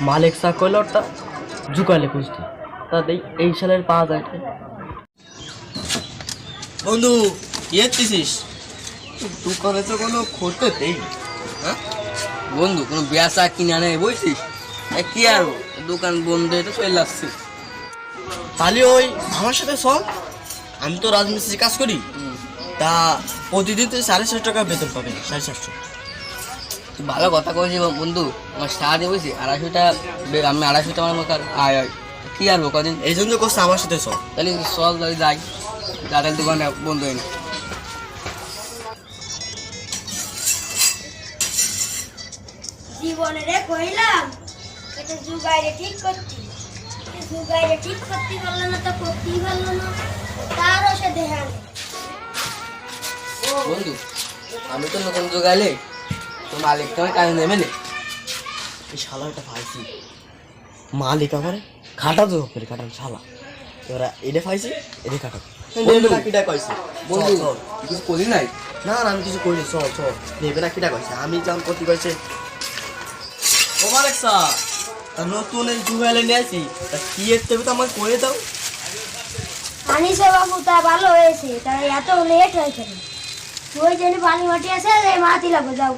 মালিক চা কইলটা ঝুকালে খুঁজতে তাতে এই সালের পাওয়া যায়। বন্ধু ইয়েছিস দোকানে তো কোনো খোঁজতে দেই। হ্যাঁ বন্ধু কোনো বেচা কিনে আনে বলছিস কি আর দোকান বন্ধ হয়ে তো চলে আসছে। তাহলে ওই আমার সাথে চল, আমি তো রাজমিস্ত্রি কাজ করি, তা প্রতিদিন তুই 750 টাকা বেতন পাবি। 750। তুই ভালো কথা কইছি বন্ধু, আমার সাহায্য বলছি 250টা, আমি 250টা আমার মতো আয় হয় কি আর কদিন, এই জন্য করছে আমার সাথে চল। তাহলে চল তাহলে যাই, যাদের দোকানে বন্ধ হয় না। জীবনে রে কইলাম এটা জুগাইরে ঠিক করতি, জুগাইরে ঠিক করতে পারলো না তো করতেই পারলো না, তারও সে দেখান। বন্ধু আমি তো নতুন জোগাইলে তো মালিক তোমার কাজে নেবে না। এই শালাটা পাইছি, মালিক আমার খাটা তো করে কাটান শালা, এবার এটা পাইছি এটা কাটা। বন্ধু কিটা কইছে বন্ধু কিছু করি নাই। না না আমি কিছু করিনি, চল চল নেবে না কিটা কইছে, আমি যেমন করতে কইছে। ও মালিক স্যার, তা নতুন এই জুগাইলে নিয়ে আসি, তা কি এতে তো আমার করে দাও। আনিসে বাবু তা ভালো হয়েছে, তাই এত লেট হয়েছে না। ওই জন্য বালি মাটি আছে মাটি লাগো যাও।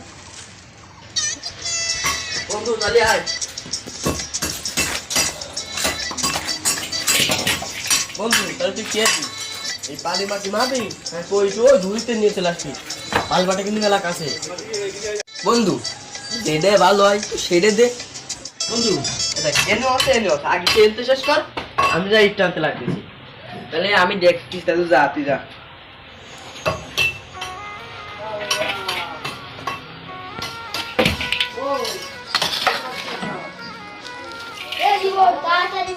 বন্ধু তাহলে আয়। বন্ধু তাহলে তুই কি আছিস? এই পালি মাটি মাপি কই তো ধুইতে নিয়ে চলে আসবি, পাল মাটি কিন্তু মেলা কাছে। বন্ধু যেটা ভালো হয় সেটা দে। বন্ধু এটা কেন আছে এনে আগে খেলতে শেষ কর, আমি যা ইট টানতে লাগতেছি। তাহলে আমি দেখছি, তাহলে যা তুই যা। এ জীবন তাড়াতাড়ি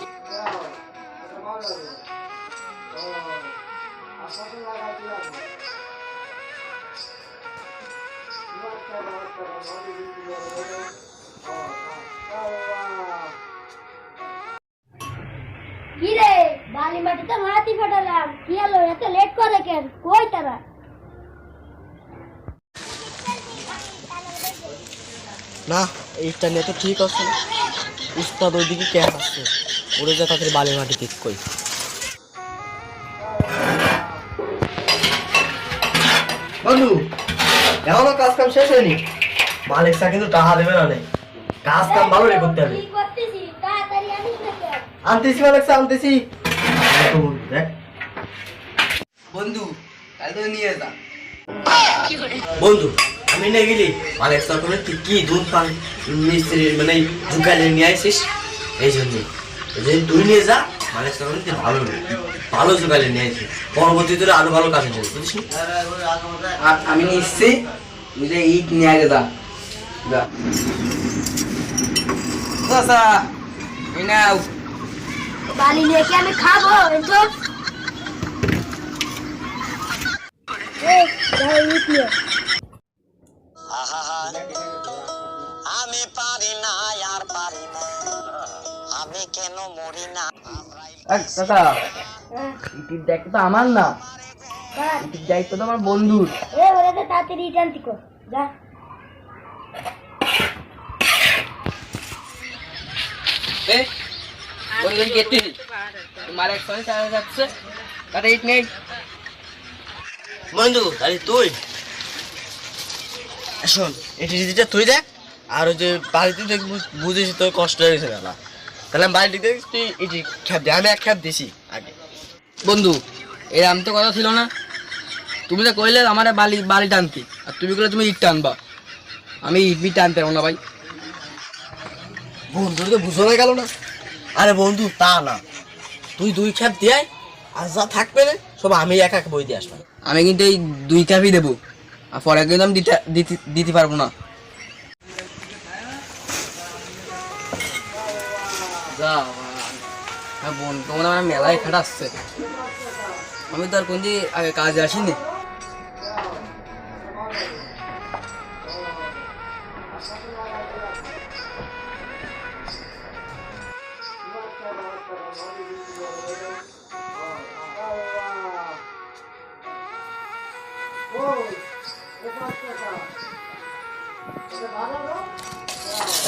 কি রে বালি মাটিতে মাটি ফাটালাম, কি হলো এত লেট করে কেন, কই তারা? না এইটা নিয়ে তো ঠিক আছে, উস্তাদ ওইদিকে ক্যাম্প আসছে, ওরে যা তাদের বালি মাটি ঠিক কই। বন্ধু এখনো কাজ কাম শেষ হয়নি, মালিক স্যার কিন্তু টাকা দেবে না, কাজ কাম ভালো রে করতে হবে। কি করতেছি তাড়াতাড়ি আনিস না কেন? আনতেছি মালিক স্যার আনতেছি। দেখ বন্ধু তাহলে তো নিয়ে যা। বন্ধু আমি নিয়ে গেলি মালিক স্যার করে তুই কি দুধ পান মিস্ত্রি মানে ঢুকালে নিয়ে আসিস, এই জন্য তুই নিয়ে যা। মালিক স্যার করে তুই ভালো ভালো ঢুকালে নিয়ে আসিস, পরবর্তীতে আরো ভালো কাজ হবে বুঝিস। আমি নিচ্ছি, বুঝে ইট নিয়ে আগে যা যা। চাচা এই নাও। বালি নিয়ে কি আমি খাবো এতো? এই দাও ইট নিয়ে। আমি পারি না আর পারি না, আমি কেন মরি না। চাচা ইটির দায়িত্ব তো আমার না, কার? ইটির দায়িত্ব তো আমার বন্ধুর। এ ওরে তো তাড়াতাড়ি ইট আনতে কর যা। বন্ধু কেটে মালিক সঙ্গে চালা যাচ্ছে, তাতে ইট নেই। বন্ধু আরে তুই শোন এটি দিদিটা তুই দেখ, আর ওই যে বাড়িতে দেখ বুঝেছি তোর কষ্ট হয়ে গেছে গেলা, তাহলে আমি বাড়িতে দেখ তুই এটি খ্যাপ দে, আমি এক খ্যাপ দিছি আগে। বন্ধু এরম তো কথা ছিল না, তুমি তো কইলে আমার বালি বালি টানতি, আর তুমি কইলে তুমি ইট টানবা, আমি ইট টানতে পারবো না ভাই। বন্ধু তো বুঝো না গেল না। আরে বন্ধু তা না, তুই দুই খ্যাপ দিয়ে আর যা থাকবে না সব আমি এক এক বই দিয়ে আসবো। আমি কিন্তু এই 2 কাপই দেবো, আর পরে কিন্তু আমি দিতে পারবো না। যা বোন তোমার আমার মেলায় খাটাচ্ছে, আমি তো আর কোন দিন আগে কাজে আসিনি।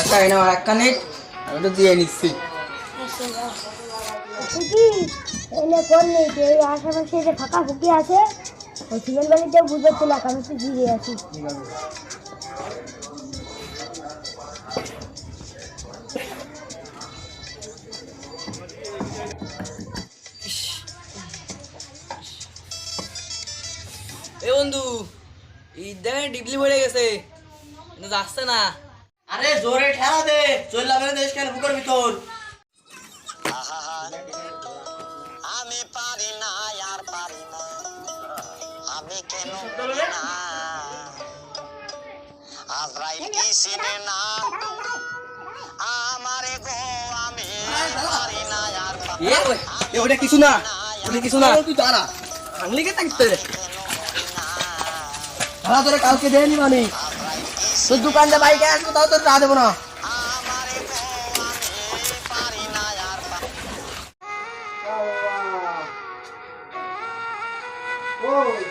একটা এনে একটা নেট, আর আমি তো দিয়ে নিচ্ছি। কি এনে করলে যে এই আশেপাশে যে ফাঁকা ফুকি আছে ওই সিমেন্ট বালিতে বুঝতে ছিল আমি তো জিরে আছি। এ বন্ধু ঈদ দেখেন ডিবলি পড়ে গেছে, কিন্তু যাচ্ছে না। আরে জোরে ঠেলা দে, চল লাগলে দেশ কেন বুকের ভিতর। আহা, আমি পারি না আর পারি না, আমি কেন মরি না, আজরাইল কি চিনে না আমারে গো, আমি পারি না আর পারি এ ওটা কিছু না, ওটা কিছু না, তুই দাঁড়া, ভাঙলি কে থাকতে ভাড়া তোরে কালকে দেয়নি মানে তোর দোকানটা বাইকে আসবো, তাও তোর চা দেবো না। আমারে গো, আমি পারি না আর পারি ওই